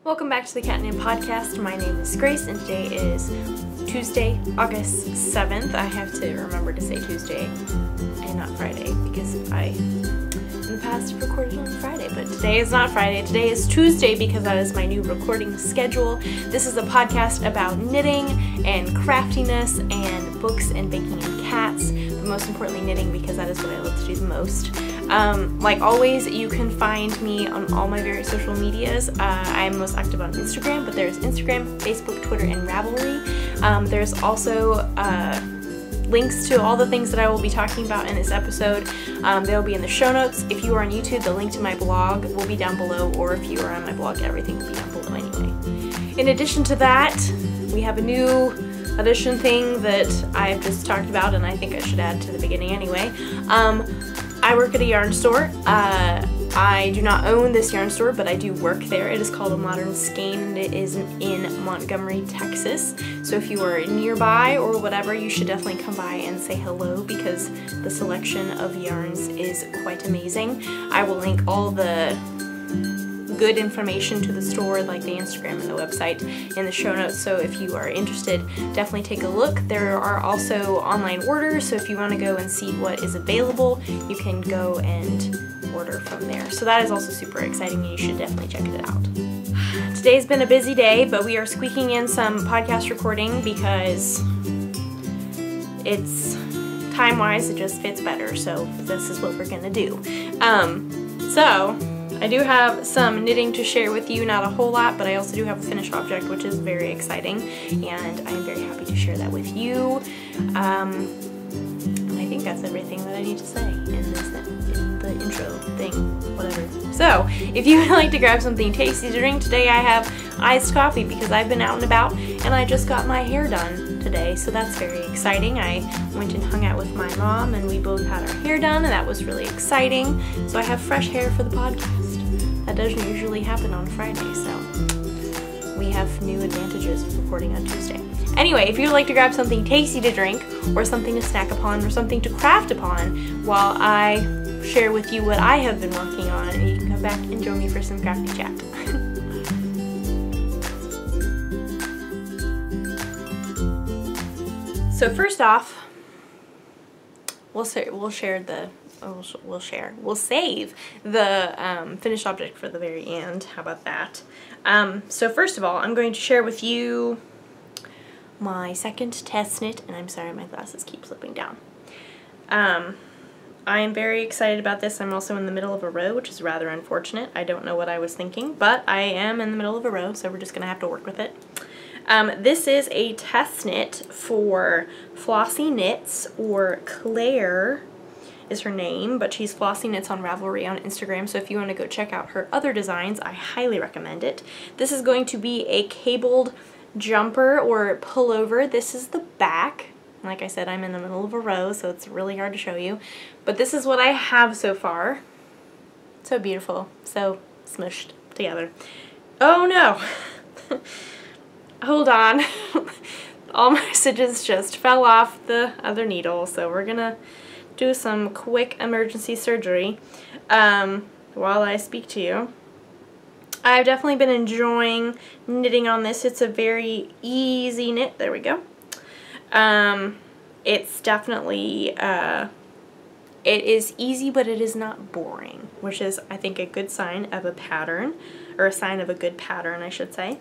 Welcome back to the Cat Name Podcast. My name is Grace and today is Tuesday, August 7th. I have to remember to say Tuesday and not Friday because I, in the past, have recorded on Friday, but today is not Friday. Today is Tuesday because that is my new recording schedule. This is a podcast about knitting and craftiness and books and baking and cats, but most importantly knitting because that is what I love to do the most. Like always, you can find me on all my various social medias. I'm most active on Instagram, but there's Instagram, Facebook, Twitter, and Ravelry. There's also links to all the things that I will be talking about in this episode. They'll be in the show notes. If you are on YouTube, the link to my blog will be down below, or if you are on my blog, everything will be down below anyway. In addition to that, we have a new addition thing that I've just talked about, and I think I should add to the beginning anyway. I work at a yarn store. I do not own this yarn store, but I do work there. It is called A Modern Skein, and it is in Montgomery, Texas. So if you are nearby or whatever, you should definitely come by and say hello because the selection of yarns is quite amazing. I will link all the good information to the store, like the Instagram and the website, in the show notes, so if you are interested, definitely take a look. There are also online orders, so if you want to go and see what is available, you can go and order from there. So that is also super exciting and you should definitely check it out. Today's been a busy day, but we are squeaking in some podcast recording because it's time-wise, it just fits better, so this is what we're gonna do. So I do have some knitting to share with you, not a whole lot, but I also do have a finished object, which is very exciting, and I'm very happy to share that with you. And I think that's everything that I need to say in the intro thing, whatever. So, if you would like to grab something tasty to drink, today I have iced coffee because I've been out and about, and I just got my hair done today, so that's very exciting. I went and hung out with my mom, and we both had our hair done, and that was really exciting. So I have fresh hair for the podcast. That doesn't usually happen on Friday, so we have new advantages of recording on Tuesday. Anyway, if you'd like to grab something tasty to drink, or something to snack upon, or something to craft upon, while I share with you what I have been working on, and you can come back and join me for some crafty chat. So first off, we'll save the finished object for the very end. How about that? So first of all, I'm going to share with you my second test knit, and I'm sorry my glasses keep slipping down. I am very excited about this. I'm also in the middle of a row, which is rather unfortunate. I don't know what I was thinking, but I am in the middle of a row, so we're just gonna have to work with it. This is a test knit for Flossy Knits, or Claire is her name, but she's Flossy Knits on Ravelry on Instagram, so if you want to go check out her other designs, I highly recommend it. This is going to be a cabled jumper or pullover. This is the back. Like I said, I'm in the middle of a row, so it's really hard to show you, but this is what I have so far. So beautiful, so smushed together. Oh no! Hold on. All my stitches just fell off the other needle, so we're gonna do some quick emergency surgery while I speak to you. I've definitely been enjoying knitting on this. It's a very easy knit. There we go. It's definitely, it is easy, but it is not boring, which is, I think, a good sign of a pattern, or a sign of a good pattern, I should say.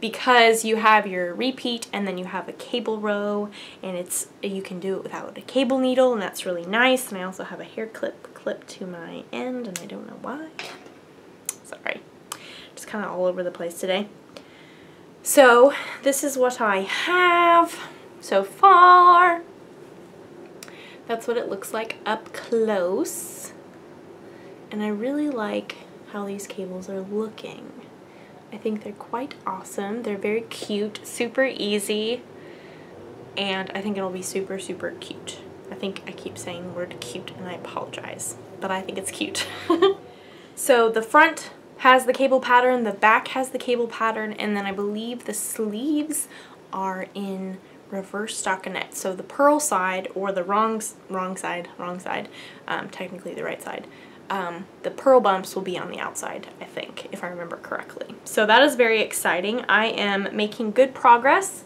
Because you have your repeat and then you have a cable row, and you can do it without a cable needle, and that's really nice. And I also have a hair clip clipped to my end, and I don't know why. Sorry, just kind of all over the place today. So this is what I have so far. That's what it looks like up close, and I really like how these cables are looking. I think they're quite awesome. They're very cute, super easy, and I think it'll be super, super cute. I think I keep saying the word cute, and I apologize, but I think it's cute. So the front has the cable pattern, the back has the cable pattern, and then I believe the sleeves are in reverse stockinette. So the purl side, or the wrong side, technically the right side, The pearl bumps will be on the outside, I think, if I remember correctly. So that is very exciting. I am making good progress.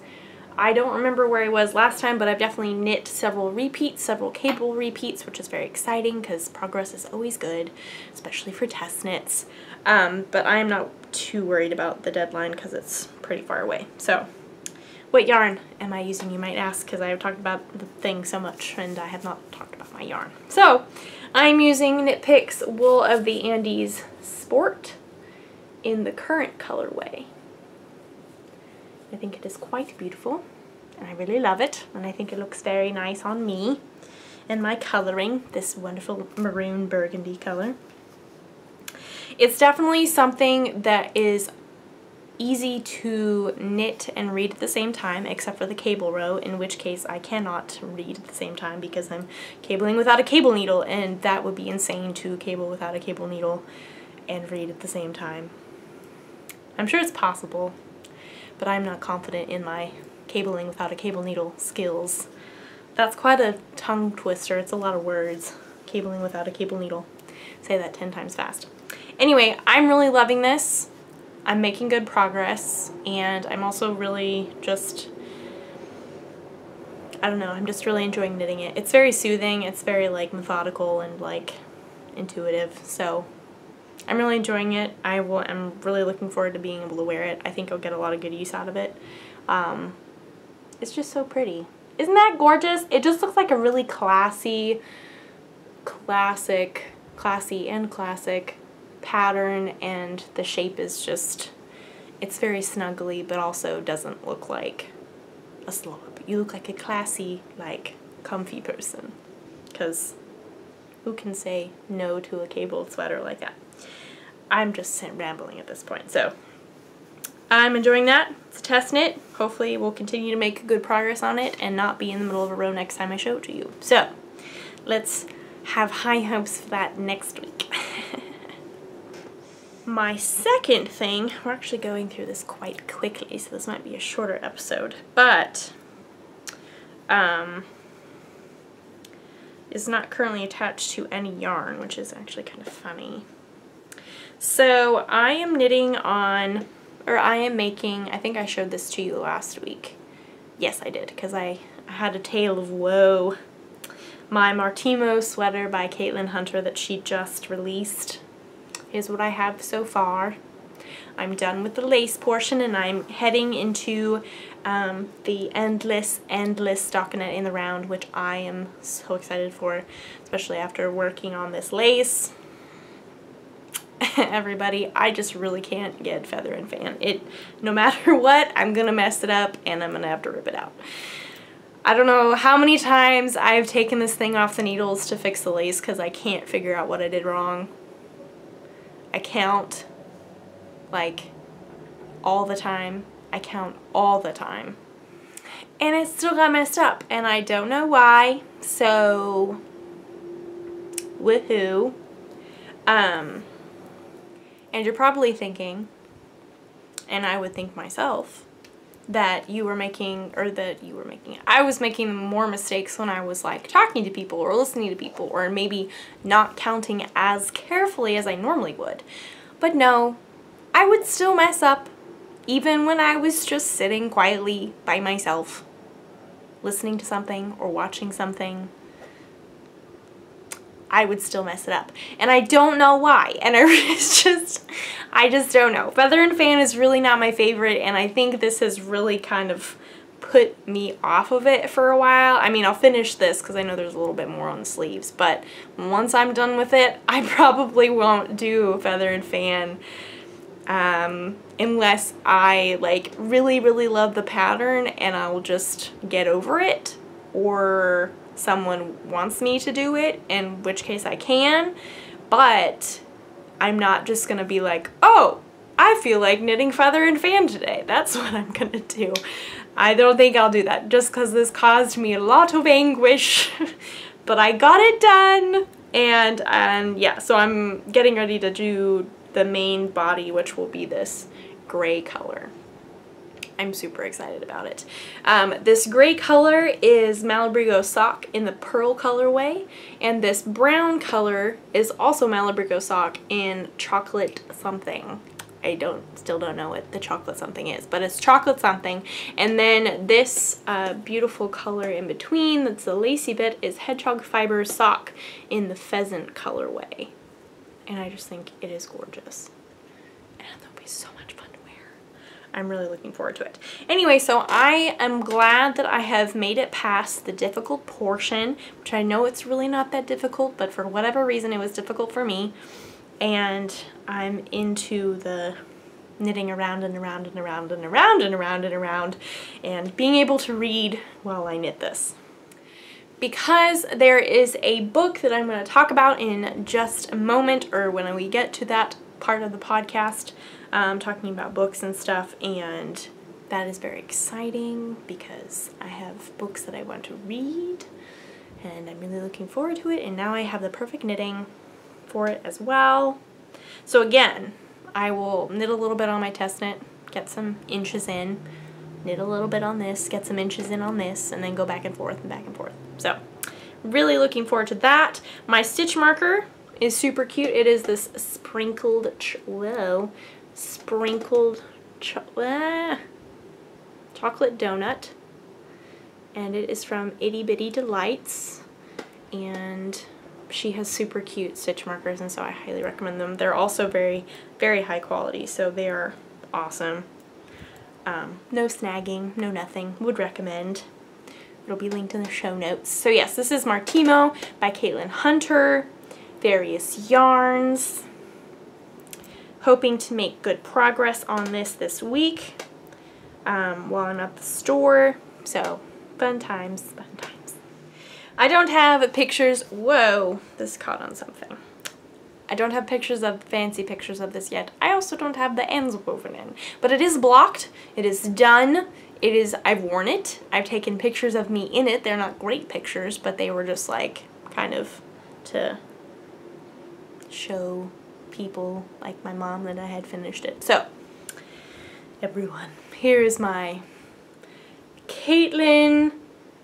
I don't remember where I was last time, but I've definitely knit several repeats, several cable repeats, which is very exciting because progress is always good, especially for test knits. But I am not too worried about the deadline because it's pretty far away. So what yarn am I using, you might ask, because I have talked about the thing so much and I have not talked about my yarn. So I'm using Knit Picks Wool of the Andes Sport in the current colorway. I think it is quite beautiful and I really love it, and I think it looks very nice on me and my coloring, this wonderful maroon burgundy color. It's definitely something that is easy to knit and read at the same time, except for the cable row, in which case I cannot read at the same time because I'm cabling without a cable needle, and that would be insane to cable without a cable needle and read at the same time. I'm sure it's possible, but I'm not confident in my cabling without a cable needle skills. That's quite a tongue twister. It's a lot of words. Cabling without a cable needle. Say that 10 times fast. Anyway, I'm really loving this. I'm making good progress, and I'm also really just, I don't know, I'm just really enjoying knitting it. It's very soothing, it's very like methodical and like intuitive, so I'm really enjoying it. I'm really looking forward to being able to wear it. I think I'll get a lot of good use out of it. It's just so pretty. Isn't that gorgeous? It just looks like a really classy pattern, and the shape is just, it's very snuggly but also doesn't look like a slob. You look like a classy, like comfy person, because who can say no to a cabled sweater like that? I'm just rambling at this point. So I'm enjoying that. It's a test knit. Hopefully we'll continue to make good progress on it and not be in the middle of a row next time I show it to you. So let's have high hopes for that next week. My second thing, we're actually going through this quite quickly, so this might be a shorter episode, but is not currently attached to any yarn, which is actually kind of funny. So I am knitting on, or I am making, I think I showed this to you last week. Yes, I did, because I had a tale of woe. My Marettimo sweater by Caitlin Hunter that she just released is what I have so far. I'm done with the lace portion and I'm heading into the endless stockinette in the round, which I am so excited for, especially after working on this lace. Everybody, I just really can't get feather and fan. No matter what, I'm gonna mess it up and I'm gonna have to rip it out. I don't know how many times I've taken this thing off the needles to fix the lace because I can't figure out what I did wrong. I count like all the time. I count all the time. And it still got messed up and I don't know why. So woohoo. And you're probably thinking, and I would think myself, that I was making more mistakes when I was like talking to people or listening to people, or maybe not counting as carefully as I normally would. But no, I would still mess up even when I was just sitting quietly by myself listening to something or watching something. I would still mess it up. And I don't know why. And I just don't know. Feather and fan is really not my favorite, and I think this has really kind of put me off of it for a while. I mean, I'll finish this because I know there's a little bit more on the sleeves, but once I'm done with it, I probably won't do feather and fan unless I like really love the pattern and I'll just get over it, or someone wants me to do it, in which case I can, but I'm not just gonna be like, oh, I feel like knitting feather and fan today. That's what I'm gonna do. I don't think I'll do that just because this caused me a lot of anguish, but I got it done, and yeah, so I'm getting ready to do the main body, which will be this gray color. I'm super excited about it. This gray color is Malabrigo Sock in the Pearl colorway, and this brown color is also Malabrigo Sock in Chocolate something. I still don't know what the chocolate something is, but it's chocolate something. And then this beautiful color in between, that's the lacy bit, is Hedgehog Fiber Sock in the Pheasant colorway. And I just think it is gorgeous. And it'll be so much fun to wear. I'm really looking forward to it. Anyway, so I am glad that I have made it past the difficult portion, which I know it's really not that difficult, but for whatever reason it was difficult for me. And I'm into the knitting around and around and around and around and around and around and being able to read while I knit this. Because there is a book that I'm going to talk about in just a moment, or when we get to that part of the podcast, talking about books and stuff, and that is very exciting because I have books that I want to read and I'm really looking forward to it, and now I have the perfect knitting for it as well. So again, I will knit a little bit on my test knit, get some inches in, knit a little bit on this, get some inches in on this, and then go back and forth and back and forth. So really looking forward to that. My stitch marker is super cute. It is this sprinkled chocolate donut, and it is from Itty Bitty Delights, and she has super cute stitch markers, and so I highly recommend them. They're also very, very high quality, so they are awesome. No snagging, no nothing. Would recommend. It'll be linked in the show notes. So yes, this is Marettimo by Caitlin Hunter. Various yarns. Hoping to make good progress on this week while I'm at the store. So fun times, fun times. I don't have pictures, whoa, this caught on something. I don't have fancy pictures of this yet. I also don't have the ends woven in, but it is blocked, it is done, I've worn it, I've taken pictures of me in it. They're not great pictures, but they were just like kind of to show people like my mom that I had finished it. So everyone, here is my Caitlin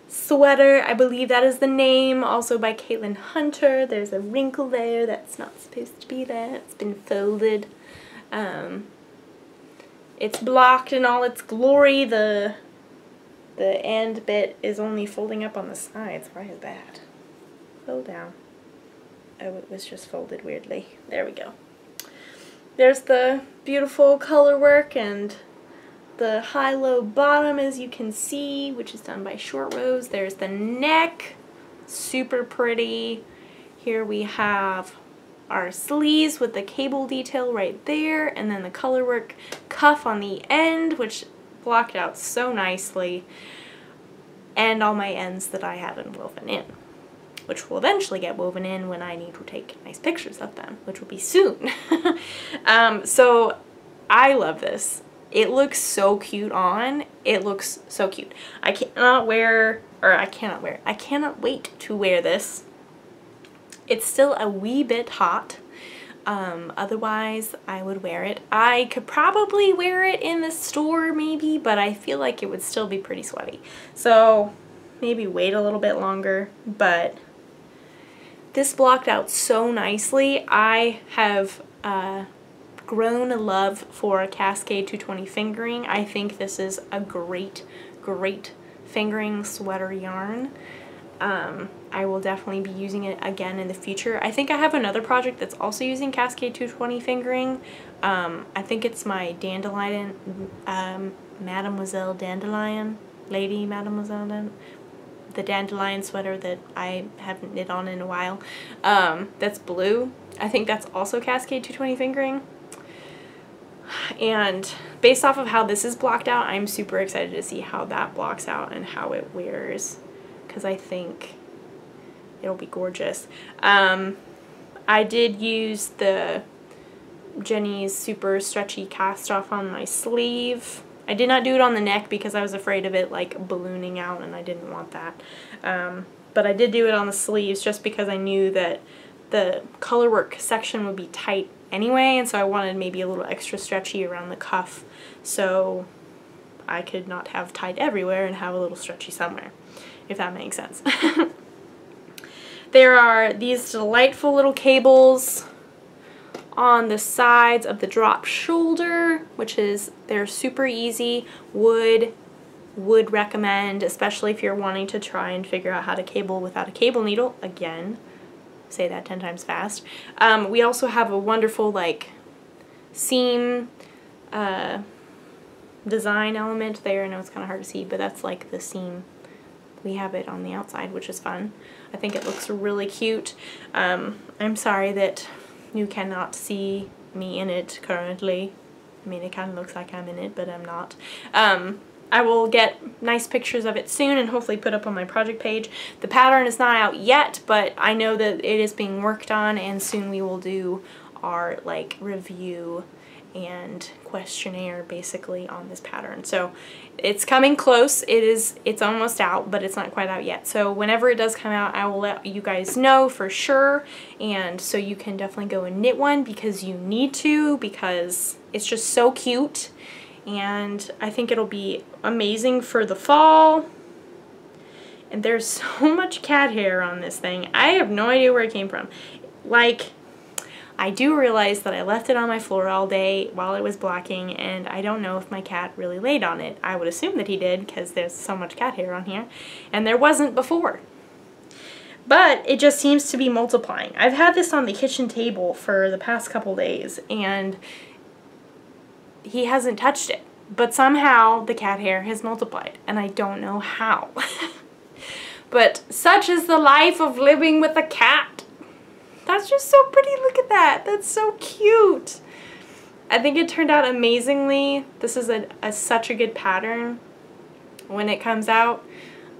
sweater. I believe that is the name, also by Caitlin Hunter. There's a wrinkle there that's not supposed to be there. It's been folded. It's blocked in all its glory. The end bit is only folding up on the sides. Why is that? Fold down. Oh, it was just folded weirdly. There we go. There's the beautiful color work and the high-low bottom, as you can see, which is done by Short Rows. There's the neck, super pretty. Here we have our sleeves with the cable detail right there, and then the color work cuff on the end, which blocked out so nicely, and all my ends that I haven't woven in, which will eventually get woven in when I need to take nice pictures of them, which will be soon. So I love this. It looks so cute on. It looks so cute. I cannot wait to wear this. It's still a wee bit hot. Otherwise, I would wear it. I could probably wear it in the store maybe, but I feel like it would still be pretty sweaty. So maybe wait a little bit longer, but this blocked out so nicely. I have grown a love for Cascade 220 fingering. I think this is a great fingering sweater yarn. I will definitely be using it again in the future. I think I have another project that's also using Cascade 220 fingering. I think it's my Dandelion, Mademoiselle Dandelion, Lady Mademoiselle, the Dandelion sweater that I haven't knit on in a while. That's blue. I think that's also Cascade 220 fingering. And based off of how this is blocked out, I'm super excited to see how that blocks out and how it wears, because I think it'll be gorgeous. I did use the Jenny's super stretchy cast off on my sleeve. I did not do it on the neck because I was afraid of it like ballooning out, and I didn't want that. But I did do it on the sleeves just because I knew that the color work section would be tight anyway, and so I wanted maybe a little extra stretchy around the cuff. So I could not have tied everywhere and have a little stretchy somewhere, if that makes sense. There are these delightful little cables on the sides of the drop shoulder, which is, they're super easy. Would recommend, especially if you're wanting to try and figure out how to cable without a cable needle. Again, say that 10 times fast. We also have a wonderful like seam design element there. I know it's kind of hard to see, but that's like the seam. We have it on the outside, which is fun. I think it looks really cute. I'm sorry that you cannot see me in it currently. I mean, it kind of looks like I'm in it, but I'm not. I will get nice pictures of it soon and hopefully put up on my project page. The pattern is not out yet, but I know that it is being worked on, and soon we will do our like review and questionnaire basically on this pattern. So it's coming close. It's almost out, but it's not quite out yet. So whenever it does come out, I will let you guys know for sure. And so you can definitely go and knit one because you need to, because it's just so cute. And I think it'll be amazing for the fall. And there's so much cat hair on this thing. I have no idea where it came from. Like, I do realize that I left it on my floor all day while it was blocking, and I don't know if my cat really laid on it. I would assume that he did because there's so much cat hair on here, and there wasn't before. But it just seems to be multiplying. I've had this on the kitchen table for the past couple days, and he hasn't touched it. But somehow the cat hair has multiplied, and I don't know how. But such is the life of living with a cat. That's just so pretty. Look at that. That's so cute. I think it turned out amazingly. This is such a good pattern. When it comes out,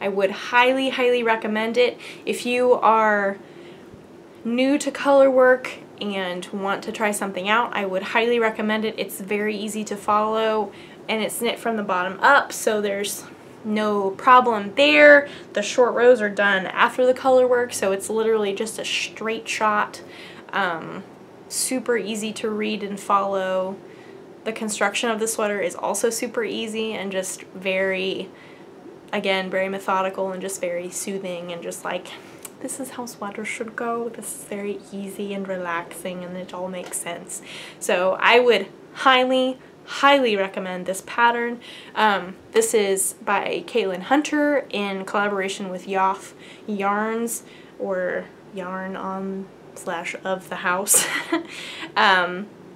I would highly, highly recommend it. If you are new to color work and want to try something out, I would highly recommend it. It's very easy to follow, and it's knit from the bottom up, so there's no problem there. The short rows are done after the color work, so it's literally just a straight shot. Super easy to read and follow. The construction of the sweater is also super easy and just very, again, very methodical and just very soothing, and just like, this is how sweaters should go. This is very easy and relaxing, and it all makes sense. So I would highly, highly recommend this pattern. This is by Caitlin Hunter in collaboration with Yoff Yarns, or Yarn on / of the house.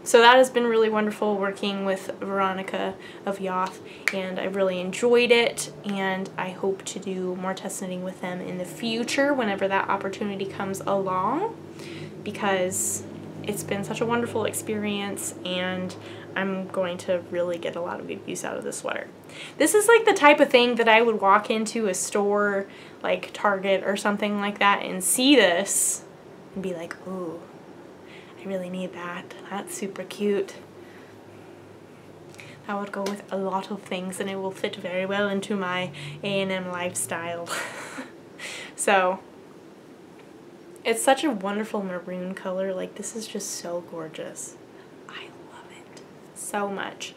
So that has been really wonderful working with Veronica of Yoff, and I really enjoyed it, and I hope to do more test knitting with them in the future whenever that opportunity comes along, because it's been such a wonderful experience, and I'm going to really get a lot of good use out of this sweater. This is like the type of thing that I would walk into a store like Target or something like that and see this and be like, ooh, I really need that. That's super cute. That would go with a lot of things, and it will fit very well into my A&M lifestyle. So it's such a wonderful maroon color. Like, this is just so gorgeous. I love it so much.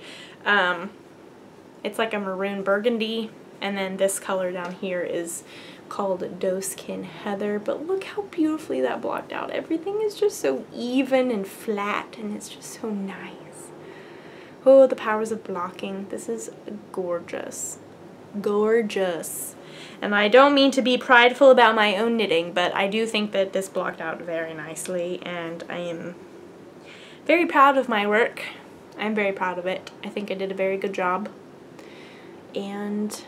It's like a maroon burgundy, and then this color down here is called Doeskin Heather, but look how beautifully that blocked out. Everything is just so even and flat, and it's just so nice. Oh, the powers of blocking. This is gorgeous. Gorgeous. And I don't mean to be prideful about my own knitting, but I do think that this blocked out very nicely, and I am very proud of my work. I'm very proud of it. I think I did a very good job, and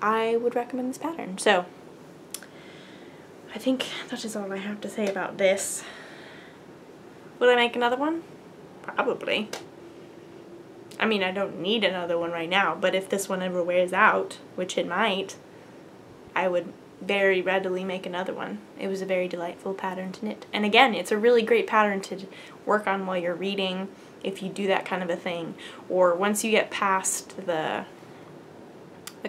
I would recommend this pattern. So I think that is all I have to say about this. Would I make another one? Probably. I mean, I don't need another one right now, but if this one ever wears out, which it might, I would very readily make another one. It was a very delightful pattern to knit. And again, it's a really great pattern to work on while you're reading, if you do that kind of a thing. Or once you get past the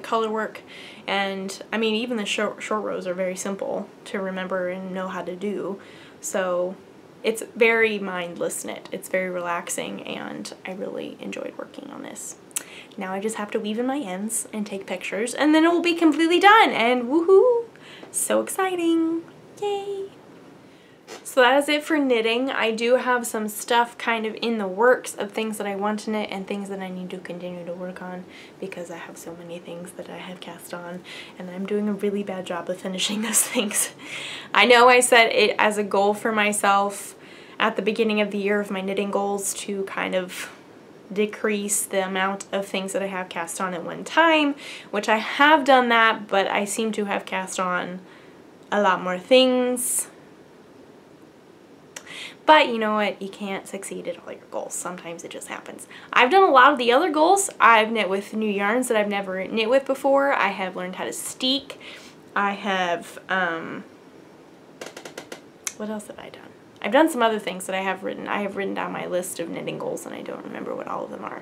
color work, and I mean, even the short rows are very simple to remember and know how to do. So it's very mindless knit. It's very relaxing, and I really enjoyed working on this. Now I just have to weave in my ends and take pictures, and then it will be completely done, and woohoo! So exciting! Yay! So that is it for knitting. I do have some stuff kind of in the works of things that I want to knit and things that I need to continue to work on because I have so many things that I have cast on and I'm doing a really bad job of finishing those things. I know I set it as a goal for myself at the beginning of the year of my knitting goals to kind of decrease the amount of things that I have cast on at one time, which I have done that, but I seem to have cast on a lot more things. But you know what? You can't succeed at all your goals. Sometimes it just happens. I've done a lot of the other goals. I've knit with new yarns that I've never knit with before. I have learned how to steek. I have, what else have I done? I've done some other things that I have written. I have written down my list of knitting goals and I don't remember what all of them are.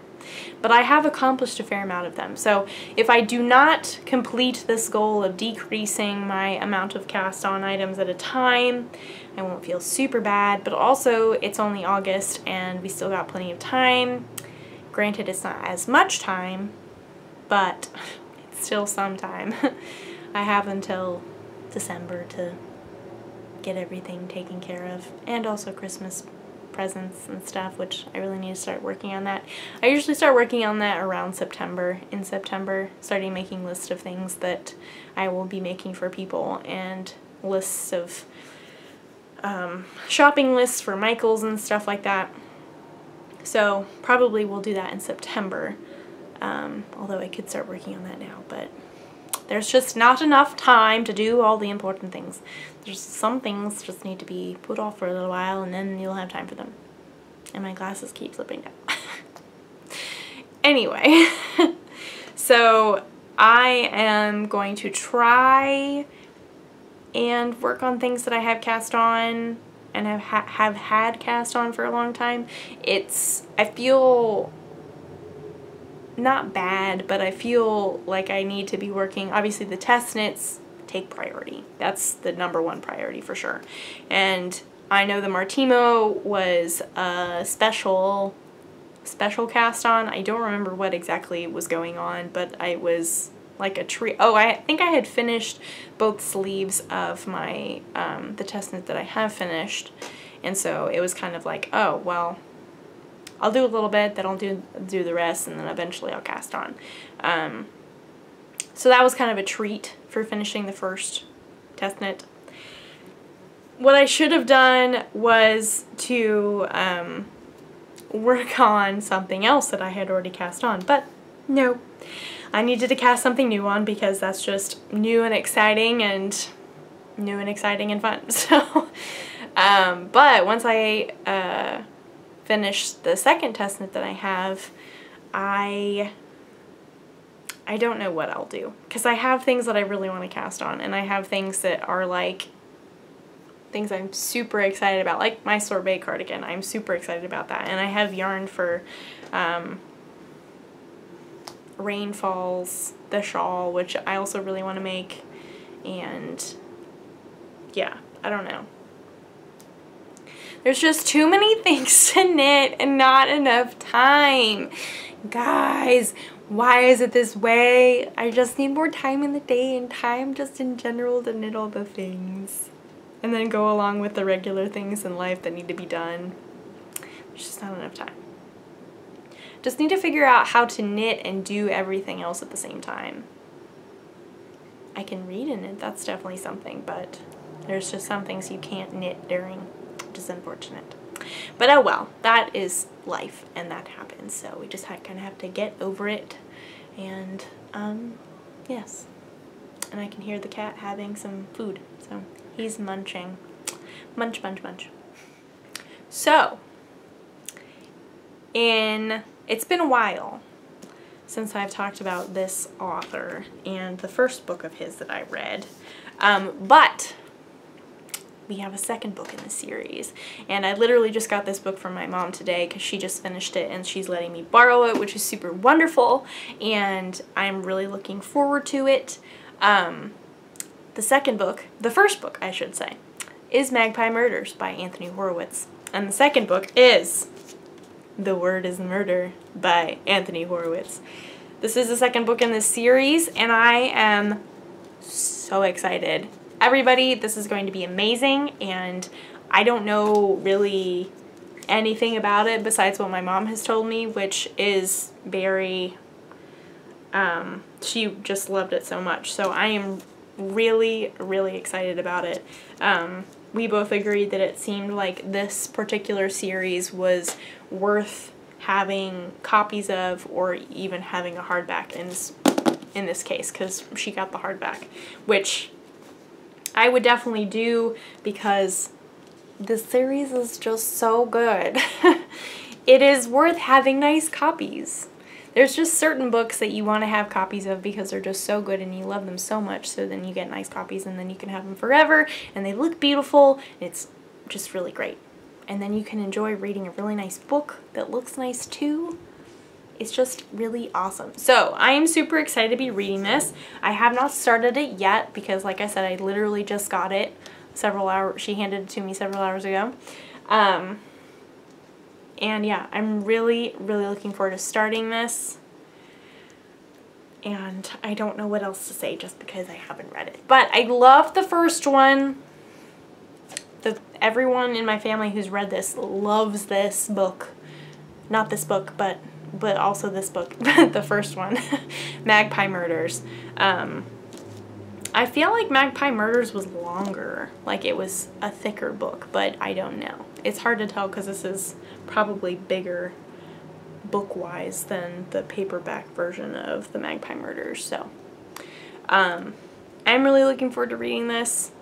But I have accomplished a fair amount of them. So if I do not complete this goal of decreasing my amount of cast on items at a time, I won't feel super bad. But also it's only August and we still got plenty of time. Granted, it's not as much time, but it's still some time. I have until December to get everything taken care of, and also Christmas presents and stuff, which I really need to start working on that. I usually start working on that around September. In September, starting making lists of things that I will be making for people and lists of shopping lists for Michaels and stuff like that. So probably we'll do that in September, although I could start working on that now, but there's just not enough time to do all the important things. There's some things just need to be put off for a little while and then you'll have time for them. And my glasses keep slipping down. Anyway, so I am going to try and work on things that I have cast on and have had cast on for a long time. I feel not bad, but I feel like I need to be working. Obviously the test knits take priority. That's the #1 priority for sure. And I know the Marettimo was a special cast on. I don't remember what exactly was going on, but I was like a tree. Oh, I think I had finished both sleeves of my the test knit that I have finished, and so it was kind of like, oh well, I'll do a little bit, then I'll do the rest, and then eventually I'll cast on. So that was kind of a treat for finishing the first test knit. What I should have done was to work on something else that I had already cast on, but no. I needed to cast something new on because that's just new and exciting and fun. So, but once I finish the second test knit that I have, I don't know what I'll do because I have things that I really want to cast on, and I have things that are like things I'm super excited about, like my sorbet cardigan. I'm super excited about that, and I have yarn for Rain Falls, the shawl, which I also really want to make, and yeah, I don't know. There's just too many things to knit and not enough time. Guys, why is it this way? I just need more time in the day and time just in general to knit all the things. And then go along with the regular things in life that need to be done. There's just not enough time. Just need to figure out how to knit and do everything else at the same time. I can read and knit, that's definitely something, but there's just some things you can't knit during, which is unfortunate. But oh well, that is life and that happens, so we just kind of have to get over it. And yes, and I can hear the cat having some food, so he's munching. Munch, munch, munch. So, it's been a while since I've talked about this author and the first book of his that I read, but we have a second book in the series, and I literally just got this book from my mom today because she just finished it and she's letting me borrow it, which is super wonderful, and I'm really looking forward to it. The second book, the first book I should say, is Magpie Murders by Anthony Horowitz, and the second book is The Word is Murder by Anthony Horowitz. This is the second book in this series, and I am so excited. Everybody, this is going to be amazing, and I don't know really anything about it besides what my mom has told me, which is very, she just loved it so much. So I am really, really excited about it. We both agreed that it seemed like this particular series was worth having copies of, or even having a hardback in this case, because she got the hardback, which I would definitely do because this series is just so good. It is worth having nice copies. There's just certain books that you want to have copies of because they're just so good and you love them so much, so then you get nice copies and then you can have them forever and they look beautiful and it's just really great. And then you can enjoy reading a really nice book that looks nice too. It's just really awesome. So I am super excited to be reading this. I have not started it yet because, like I said, I literally just got it several hours. She handed it to me several hours ago. And yeah, I'm really, really looking forward to starting this. And I don't know what else to say just because I haven't read it. But I love the first one. Everyone in my family who's read this loves this book. Not this book, but also this book, the first one, Magpie Murders. I feel like Magpie Murders was longer, like it was a thicker book, but I don't know. It's hard to tell because this is probably bigger book-wise than the paperback version of the Magpie Murders. So I'm really looking forward to reading this.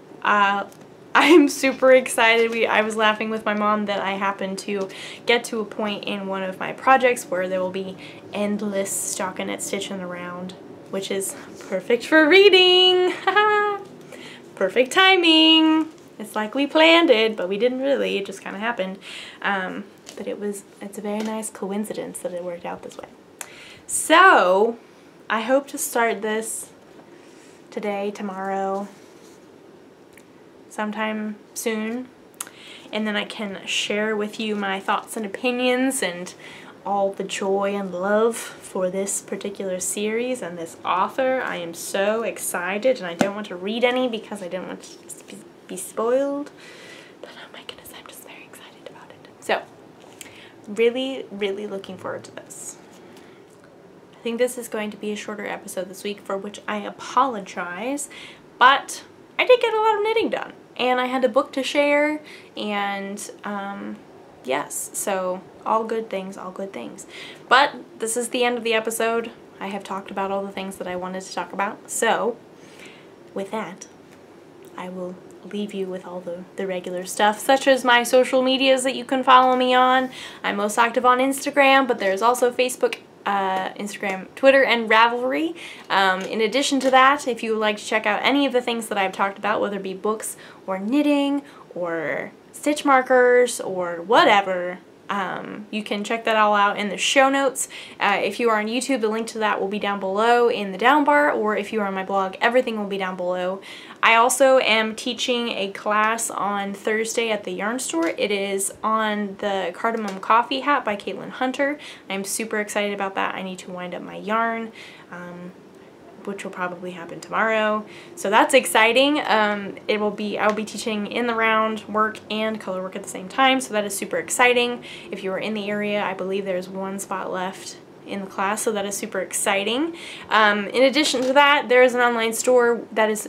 I'm super excited. I was laughing with my mom that I happened to get to a point in one of my projects where there will be endless stockinette stitching around, which is perfect for reading. Perfect timing. It's like we planned it, but we didn't really. It just kind of happened. But it's a very nice coincidence that it worked out this way. So I hope to start this today, tomorrow, sometime soon, and then I can share with you my thoughts and opinions and all the joy and love for this particular series and this author. I am so excited, and I don't want to read any because I don't want to be spoiled, but oh my goodness, I'm just very excited about it. So really, really looking forward to this. I think this is going to be a shorter episode this week, for which I apologize, but I did get a lot of knitting done, and I had a book to share, and yes, so all good things, all good things. But this is the end of the episode. I have talked about all the things that I wanted to talk about, so with that, I will leave you with all the regular stuff, such as my social medias that you can follow me on. I'm most active on Instagram, but there's also Facebook, Instagram, Twitter, and Ravelry. In addition to that, if you would like to check out any of the things that I've talked about, whether it be books or knitting or stitch markers or whatever, you can check that all out in the show notes. If you are on YouTube, the link to that will be down below in the down bar, or if you are on my blog, everything will be down below. I also am teaching a class on Thursday at the yarn store. It is on the Cardamom Coffee hat by Caitlin Hunter. I'm super excited about that. I need to wind up my yarn, which will probably happen tomorrow. So that's exciting. I will be teaching in the round work and color work at the same time, so that is super exciting. If you are in the area, I believe there's one spot left in the class, so that is super exciting. In addition to that, there is an online store that is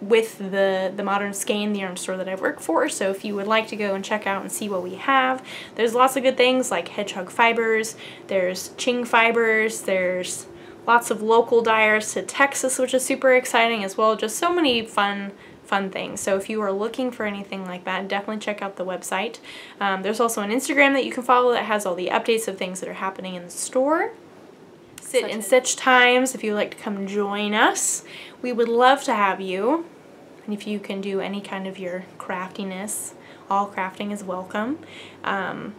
with the Modern Skein, the yarn store that I work for, so if you would like to go and check out and see what we have, there's lots of good things like hedgehog fibers, there's Ching fibers, there's lots of local dyers to Texas, which is super exciting as well. Just so many fun things. So if you are looking for anything like that, definitely check out the website. There's also an Instagram that you can follow that has all the updates of things that are happening in the store. Sit and Stitch Times, if you'd like to come join us. We would love to have you. And if you can do any kind of your craftiness, all crafting is welcome.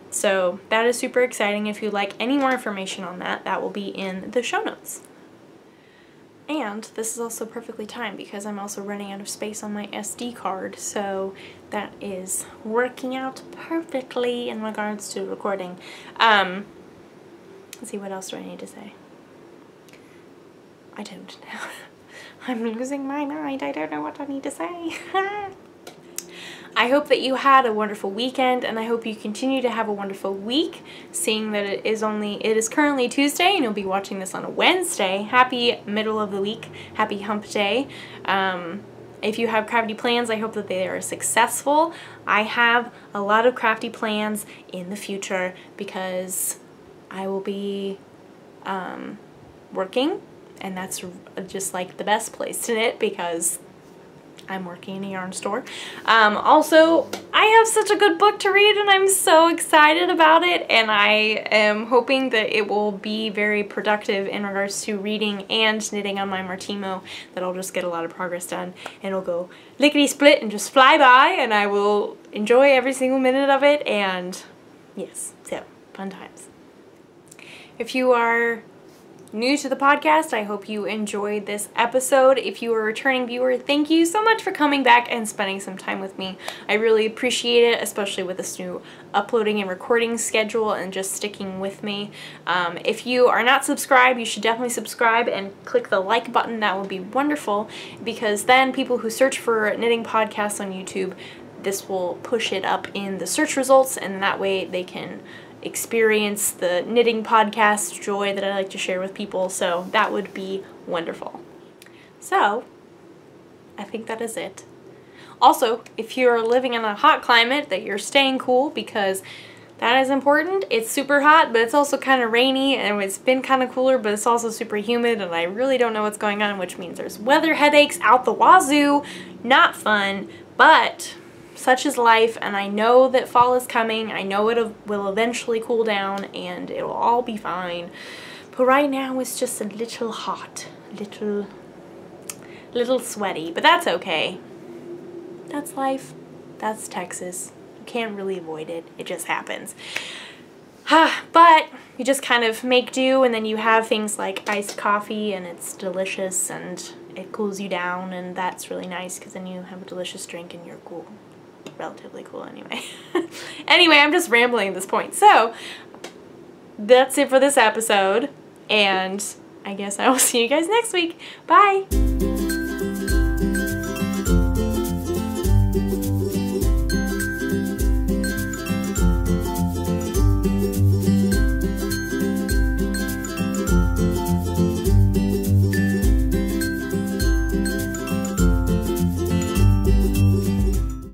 So that is super exciting. If you'd like any more information on that, that will be in the show notes. And this is also perfectly timed because I'm also running out of space on my SD card, so that is working out perfectly in regards to recording. Let's see, what else do I need to say? I don't know. I'm losing my mind. I don't know what I need to say. I hope that you had a wonderful weekend, and I hope you continue to have a wonderful week, seeing that it is currently Tuesday, and you'll be watching this on a Wednesday. Happy middle of the week. Happy hump day. If you have crafty plans, I hope that they are successful. I have a lot of crafty plans in the future because I will be working, and that's just like the best place to knit because I'm working in a yarn store. Also, I have such a good book to read and I'm so excited about it, and I am hoping that it will be very productive in regards to reading and knitting on my Marettimo, that I'll just get a lot of progress done and it'll go lickety-split and just fly by, and I will enjoy every single minute of it, and yes, so fun times. If you are new to the podcast, I hope you enjoyed this episode. If you are a returning viewer, thank you so much for coming back and spending some time with me. I really appreciate it, especially with this new uploading and recording schedule and just sticking with me. If you are not subscribed, you should definitely subscribe and click the like button. That would be wonderful, because then people who search for knitting podcasts on YouTube, this will push it up in the search results, and that way they can experience the knitting podcast joy that I like to share with people, so that would be wonderful. So, I think that is it. Also, if you're living in a hot climate, that you're staying cool, because that is important. It's super hot, but it's also kind of rainy, and it's been kind of cooler, but it's also super humid, and I really don't know what's going on, which means there's weather headaches out the wazoo. Not fun, but such is life, and I know that fall is coming. I know it will eventually cool down and it will all be fine. But right now it's just a little hot, little sweaty, but that's okay. That's life. That's Texas. You can't really avoid it. It just happens. But you just kind of make do, and then you have things like iced coffee, and it's delicious and it cools you down, and that's really nice because then you have a delicious drink and you're cool. Relatively cool anyway. Anyway, I'm just rambling at this point. So, that's it for this episode, and I guess I will see you guys next week. Bye!